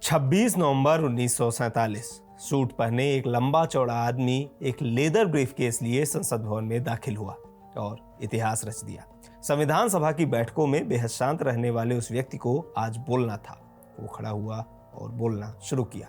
26 नवंबर 1947 suit पहने एक लंबा चौड़ा आदमी एक लेदर ब्रीफकेस लिए संसद भवन में दाखिल हुआ और इतिहास रच दिया। संविधान सभा की बैठकों में बेहद शांत रहने वाले उस व्यक्ति को आज बोलना था। वो खड़ा हुआ और बोलना शुरू किया।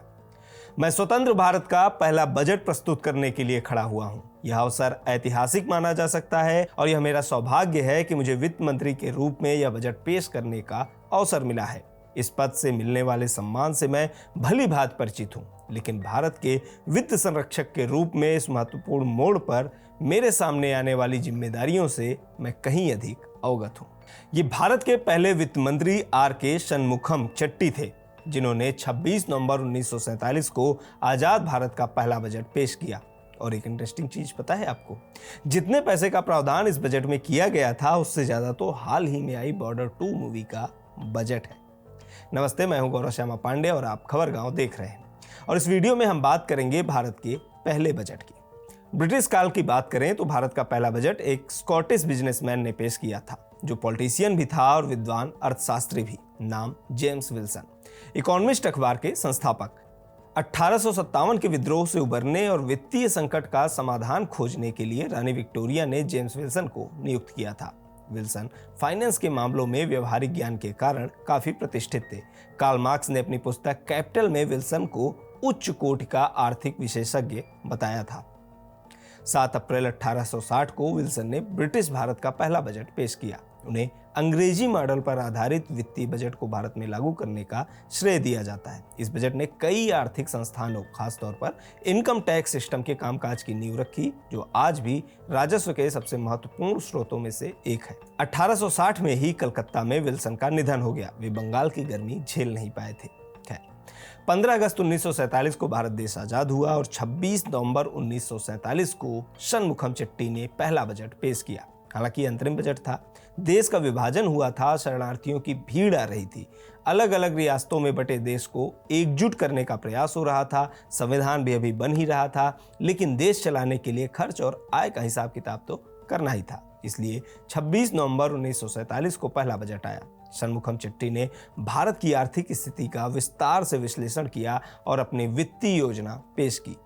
मैं स्वतंत्र भारत का पहला बजट प्रस्तुत करने के लिए खड़ा हुआ हूं। यह अवसर ऐतिहासिक माना जा सकता है और यह मेरा सौभाग्य है कि मुझे वित्त मंत्री के रूप में यह बजट पेश करने का अवसर मिला है। इस पद से मिलने वाले सम्मान से मैं भली भांति परिचित हूं, लेकिन भारत के वित्त संरक्षक के रूप में इस महत्वपूर्ण मोड़ पर मेरे सामने आने वाली जिम्मेदारियों से मैं कहीं अधिक अवगत हूं। ये भारत के पहले वित्त मंत्री आर.के. शनमुखम चेट्टी थे, जिन्होंने 26 नवंबर 1947 को आजाद भारत का पहला बजट पेश किया। और एक इंटरेस्टिंग चीज पता है आपको, जितने पैसे का प्रावधान इस बजट में किया गया था उससे ज्यादा तो हाल ही में आई बॉर्डर 2 मूवी का बजट है। नमस्ते, मैं हूं गौरव श्यामा पांडे और आप खबर गांव देख रहे हैं। और इस वीडियो में हम बात करेंगे भारत के पहले बजट की। ब्रिटिश काल की बात करें तो भारत का पहला बजट एक स्कॉटिश बिजनेसमैन ने पेश किया था, जो पॉलिटिशियन भी था और विद्वान अर्थशास्त्री भी। नाम जेम्स विल्सन, इकोनॉमिस्ट अखबार के संस्थापक। 1857 के विद्रोह से उबरने और वित्तीय संकट का समाधान खोजने के लिए रानी विक्टोरिया ने जेम्स विल्सन को नियुक्त किया था। विल्सन फाइनेंस के मामलों में व्यवहारिक ज्ञान के कारण काफी प्रतिष्ठित थे। कार्ल मार्क्स ने अपनी पुस्तक कैपिटल में विल्सन को उच्च कोटि का आर्थिक विशेषज्ञ बताया था। 7 अप्रैल 1860 को विल्सन ने ब्रिटिश भारत का पहला बजट पेश किया। उन्हें अंग्रेजी मॉडल पर आधारित वित्तीय बजट को भारत में लागू करने का श्रेय दिया जाता है। इस बजट ने कई आर्थिक संस्थानों, खासतौर पर इनकम टैक्स सिस्टम के कामकाज की नींव रखी, जो आज भी राजस्व के सबसे महत्वपूर्ण स्रोतों में से एक है। 1860 में ही कलकत्ता में विल्सन का निधन हो गया। वे बंगाल की गर्मी झेल नहीं पाए थे। 15 अगस्त 1947 को भारत देश आजाद हुआ और 26 नवंबर 1947 को शनमुखम चेट्टी ने पहला बजट पेश किया। हालांकि अंतरिम बजट था। देश का विभाजन हुआ था, शरणार्थियों की भीड़ आ रही थी। अलग अलग रियासतों में बटे देश को एकजुट करने का प्रयास हो रहा था। संविधान भी अभी बन ही रहा था, लेकिन देश चलाने के लिए खर्च और आय का हिसाब किताब तो करना ही था। इसलिए 26 नवंबर 1947 को पहला बजट आया। शनमुखम चेट्टी ने भारत की आर्थिक स्थिति का विस्तार से विश्लेषण किया और अपनी वित्तीय योजना पेश की।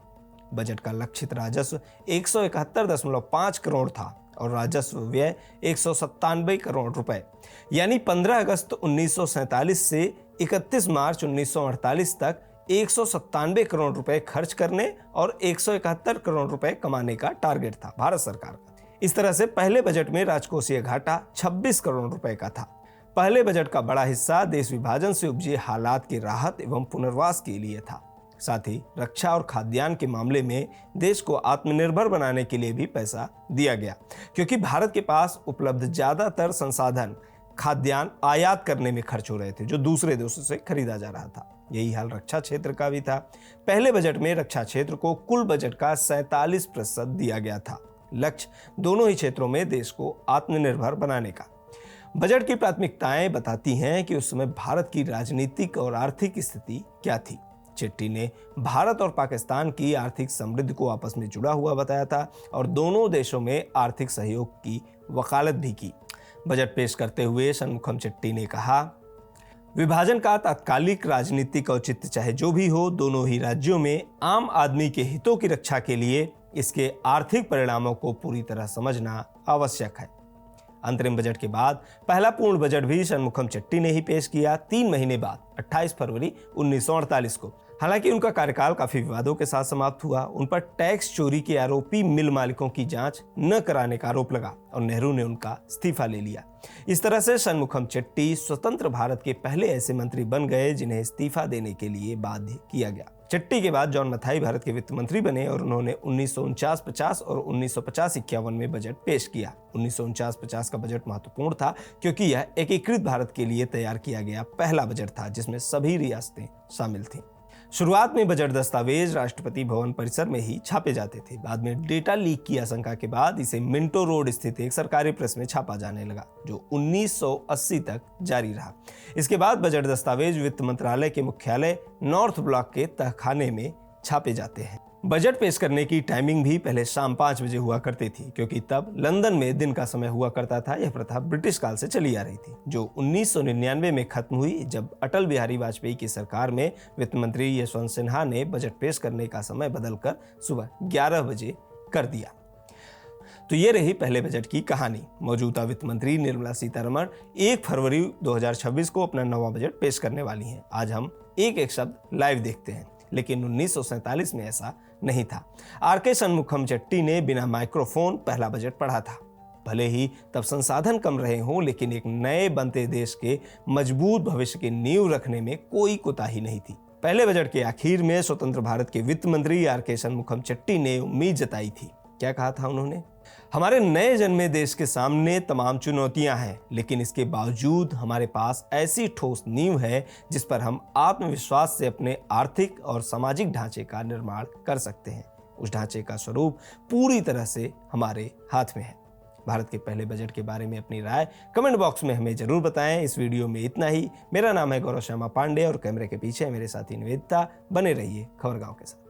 बजट का लक्षित राजस्व 171.5 करोड़ था और राजस्व व्यय 197 करोड़ रुपए, यानी 15 अगस्त 1947 से 31 मार्च 1948 तक 197 करोड़ रुपए खर्च करने और 171 करोड़ रुपए कमाने का टारगेट था भारत सरकार का। इस तरह से पहले बजट में राजकोषीय घाटा 26 करोड़ रुपए का था। पहले बजट का बड़ा हिस्सा देश विभाजन से उपजे हालात की राहत एवं पुनर्वास के लिए था। साथ ही रक्षा और खाद्यान्न के मामले में देश को आत्मनिर्भर बनाने के लिए भी पैसा दिया गया, क्योंकि भारत के पास उपलब्ध ज्यादातर संसाधन खाद्यान्न आयात करने में खर्च हो रहे थे, जो दूसरे देशों से खरीदा जा रहा था। यही हाल रक्षा क्षेत्र का भी था। पहले बजट में रक्षा क्षेत्र को कुल बजट का 47% दिया गया था। लक्ष्य दोनों ही क्षेत्रों में देश को आत्मनिर्भर बनाने का। बजट की प्राथमिकताएं बताती हैं कि उस समय भारत की राजनीतिक और आर्थिक स्थिति क्या थी। चेट्टी ने भारत और पाकिस्तान की आर्थिक समृद्धि को आपस में जुड़ा हुआ बताया था और दोनों देशों में आर्थिक सहयोग की वकालत भी की। बजट पेश करते हुए शनमुखम चेट्टी ने कहा, विभाजन का तात्कालिक राजनीतिक औचित्य चाहे जो भी हो, दोनों ही राज्यों में आम आदमी के हितों की रक्षा के लिए इसके आर्थिक परिणामों को पूरी तरह समझना आवश्यक है। अंतरिम बजट के बाद पहला पूर्ण बजट भी शनमुखम चेट्टी ने ही पेश किया 3 महीने बाद, 28 फरवरी 1948 को। हालांकि उनका कार्यकाल काफी विवादों के साथ समाप्त हुआ। उन पर टैक्स चोरी के आरोपी मिल मालिकों की जांच न कराने का आरोप लगा और नेहरू ने उनका इस्तीफा ले लिया। इस तरह से शनमुखम चेट्टी स्वतंत्र भारत के पहले ऐसे मंत्री बन गए जिन्हें इस्तीफा देने के लिए बाध्य किया गया। चेट्टी के बाद जॉन मथाई भारत के वित्त मंत्री बने और उन्होंने 1949-50 और 1950-51 में बजट पेश किया। 1949-50 का बजट महत्वपूर्ण था क्योंकि यह एकीकृत भारत के लिए तैयार किया गया पहला बजट था, जिसमें सभी रियासतें शामिल थीं। शुरुआत में बजट दस्तावेज राष्ट्रपति भवन परिसर में ही छापे जाते थे। बाद में डेटा लीक की आशंका के बाद इसे मिंटो रोड स्थित एक सरकारी प्रेस में छापा जाने लगा, जो 1980 तक जारी रहा। इसके बाद बजट दस्तावेज वित्त मंत्रालय के मुख्यालय नॉर्थ ब्लॉक के तहखाने में छापे जाते हैं। बजट पेश करने की टाइमिंग भी पहले शाम 5 बजे हुआ करती थी, क्योंकि तब लंदन में दिन का समय हुआ करता था। यह प्रथा ब्रिटिश काल से चली आ रही थी, जो 1999 में खत्म हुई, जब अटल बिहारी वाजपेयी की सरकार में वित्त मंत्री यशवंत सिन्हा ने बजट पेश करने का समय बदलकर सुबह 11 बजे कर दिया। तो ये रही पहले बजट की कहानी। मौजूदा वित्त मंत्री निर्मला सीतारमण 1 फरवरी 2026 को अपना नवा बजट पेश करने वाली हैं। आज हम एक एक शब्द लाइव देखते हैं, लेकिन 1947 में ऐसा नहीं था। आर.के. शनमुखम चेट्टी ने बिना माइक्रोफोन पहला बजट पढ़ा था। भले ही तब संसाधन कम रहे हों, लेकिन एक नए बनते देश के मजबूत भविष्य की नींव रखने में कोई कोताही नहीं थी। पहले बजट के आखिर में स्वतंत्र भारत के वित्त मंत्री आर.के. शनमुखम चेट्टी ने उम्मीद जताई थी। क्या कहा था उन्होंने? हमारे नए जन्मे देश के सामने तमाम चुनौतियां हैं, लेकिन इसके बावजूद हमारे पास ऐसी ठोस नींव है जिस पर हम आत्मविश्वास से अपने आर्थिक और सामाजिक ढांचे का निर्माण कर सकते हैं। उस ढांचे का स्वरूप पूरी तरह से हमारे हाथ में है। भारत के पहले बजट के बारे में अपनी राय कमेंट बॉक्स में हमें जरूर बताएं। इस वीडियो में इतना ही। मेरा नाम है गौरव श्यामा पांडे और कैमरे के पीछे मेरे साथी निवेदिता। बने रहिए खबरगांव के साथ।